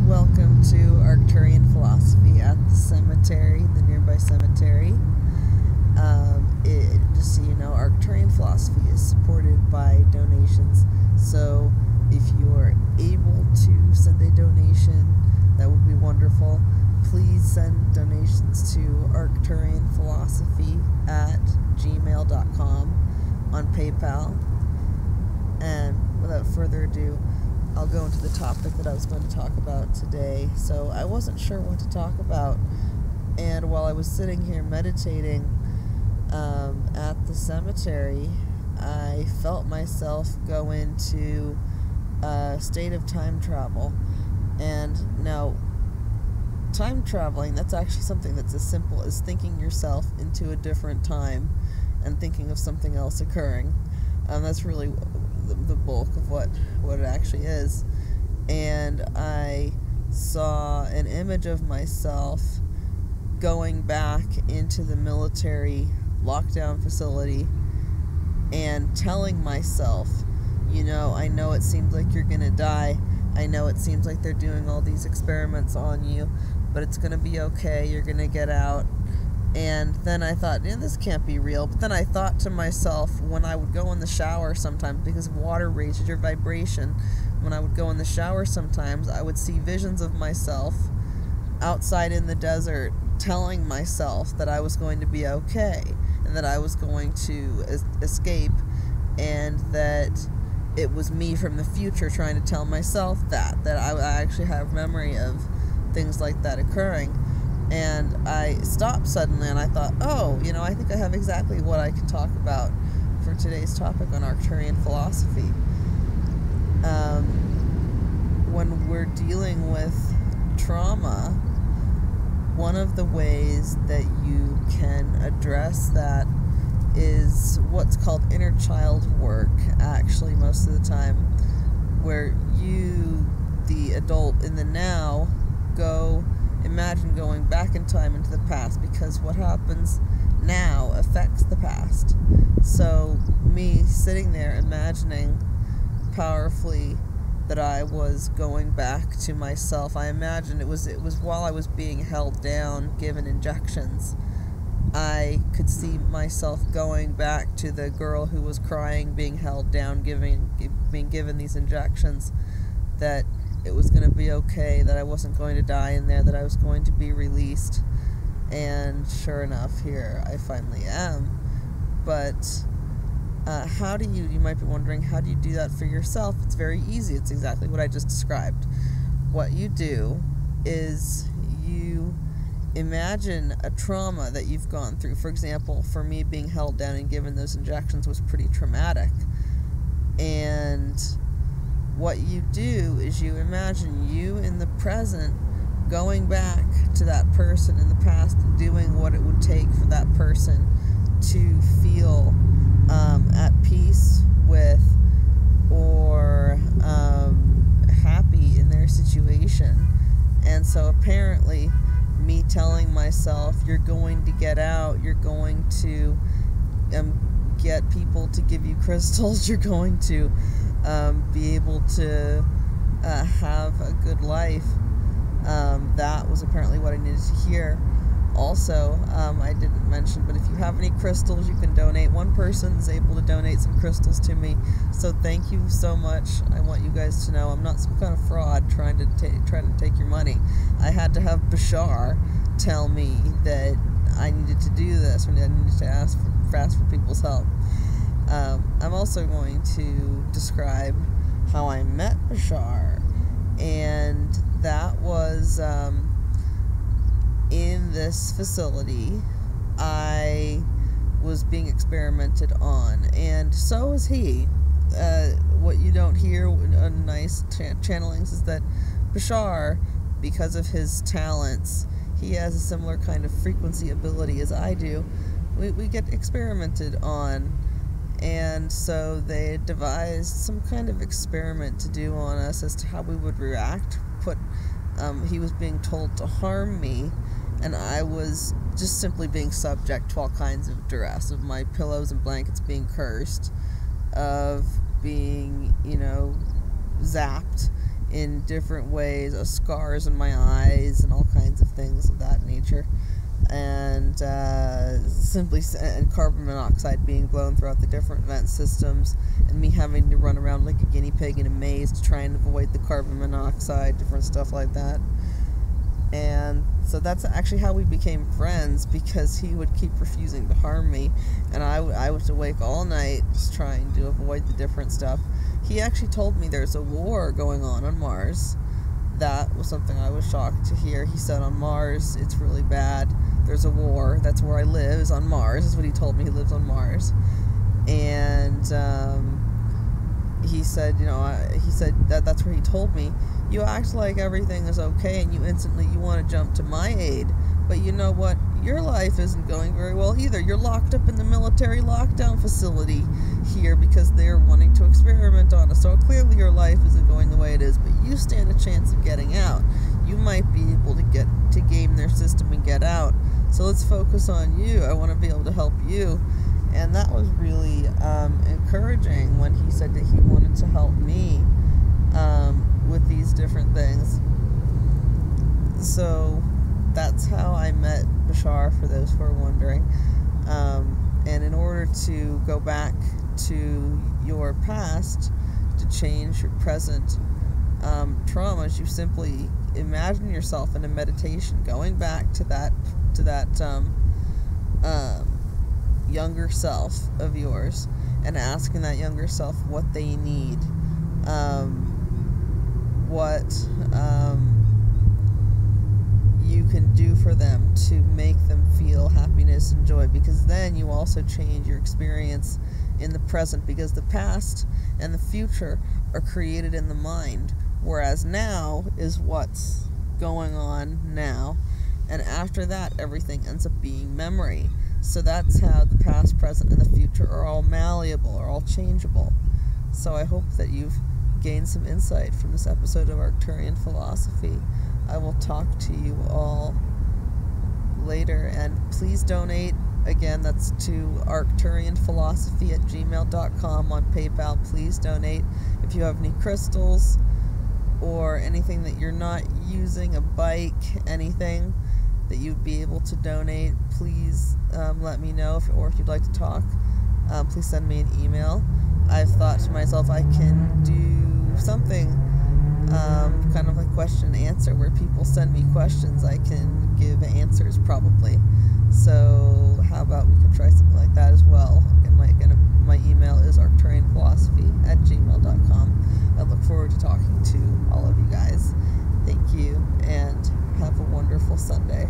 Welcome to Arcturian Philosophy at the cemetery, the nearby cemetery. Just so you know, Arcturian Philosophy is supported by donations. So if you are able to send a donation, that would be wonderful. Please send donations to arcturianphilosophy@gmail.com on PayPal. And without further ado, I'll go into the topic that I was going to talk about today. So I wasn't sure what to talk about, and while I was sitting here meditating at the cemetery, I felt myself go into a state of time travel. And now, time traveling, that's actually something that's as simple as thinking yourself into a different time and thinking of something else occurring. That's really the bulk of what it actually is. And I saw an image of myself going back into the military lockdown facility and telling myself, I know it seems like you're gonna die. I know it seems like they're doing all these experiments on you, but it's gonna be okay. You're gonna get out. And then I thought, this can't be real. But then I thought to myself, when I would go in the shower sometimes, because water raises your vibration, when I would go in the shower sometimes, I would see visions of myself outside in the desert telling myself that I was going to be okay and that I was going to escape, and that it was me from the future trying to tell myself that I actually have memory of things like that occurring. And I stopped suddenly and I thought, I think I have exactly what I can talk about for today's topic on Arcturian philosophy. When we're dealing with trauma, one of the ways that you can address that is what's called inner child work, actually, most of the time, where you, the adult in the now, imagine going back in time into the past, because what happens now affects the past. So me sitting there imagining powerfully that I was going back to myself, I imagined it was while I was being held down, given injections. I could see myself going back to the girl who was crying, being held down, being given these injections, that it was going to be okay, that I wasn't going to die in there, that I was going to be released. And sure enough, here I finally am. But how do you might be wondering, how do you do that for yourself? It's very easy. It's exactly what I just described. What you do is you imagine a trauma that you've gone through. For example, for me, being held down and given those injections was pretty traumatic. And what you do is you imagine you in the present going back to that person in the past and doing what it would take for that person to feel at peace with, or happy in their situation. And so apparently me telling myself, you're going to get out, you're going to get people to give you crystals, you're going to be able to have a good life. That was apparently what I needed to hear. Also, I didn't mention, but if you have any crystals, you can donate. One person is able to donate some crystals to me, so thank you so much. I want you guys to know I'm not some kind of fraud trying to take your money. I had to have Bashar tell me that I needed to do this, when I needed to ask for people's help. I'm also going to describe how I met Bashar, and that was in this facility. I was being experimented on, and so was he. What you don't hear on nice channelings is that Bashar, because of his talents, he has a similar kind of frequency ability as I do. We get experimented on. And so they devised some kind of experiment to do on us as to how we would react. He was being told to harm me, and I was just simply being subject to all kinds of duress, of my pillows and blankets being cursed, of being, zapped, in different ways, scars in my eyes and all kinds of things of that nature, and and carbon monoxide being blown throughout the different vent systems, and me having to run around like a guinea pig in a maze to try and avoid the carbon monoxide, different stuff like that. And so that's actually how we became friends, because he would keep refusing to harm me, and I was awake all night just trying to avoid the different stuff. He actually told me there's a war going on Mars. That was something I was shocked to hear. He said on Mars it's really bad. There's a war. That's where I live, is on Mars. Is what he told me. He lives on Mars. And he said, that's where he told me, you act like everything is okay and you want to jump to my aid. But you know what? Your life isn't going very well either. You're locked up in the military lockdown facility here because they're wanting to experiment on us. So clearly your life isn't going the way it is, but you stand a chance of getting out. You might be able to game their system and get out. So let's focus on you. I want to be able to help you. And that was really encouraging when he said that he wanted to help me with these different things. So that's how I met Bashar, for those who are wondering. And in order to go back to your past to change your present traumas, you simply imagine yourself in a meditation going back to that younger self of yours, and asking that younger self what they need, what you can do for them to make them feel happiness and joy, because then you also change your experience in the present, because the past and the future are created in the mind, whereas now is what's going on now, and after that everything ends up being memory. So that's how the past, present, and the future are all malleable, are all changeable. So I hope that you've gained some insight from this episode of Arcturian Philosophy. I will talk to you all later, and please donate. Again, that's to arcturianphilosophy@gmail.com on PayPal. Please donate. If you have any crystals or anything that you're not using, a bike, anything that you'd be able to donate, please let me know. Or if you'd like to talk, please send me an email. I've thought to myself I can do something kind of like question and answer, where people send me questions, I can give answers probably. So how about we could try something like that as well. And my email is arcturianphilosophy@gmail.com. I look forward to talking to all of you guys. Thank you, and have a wonderful Sunday.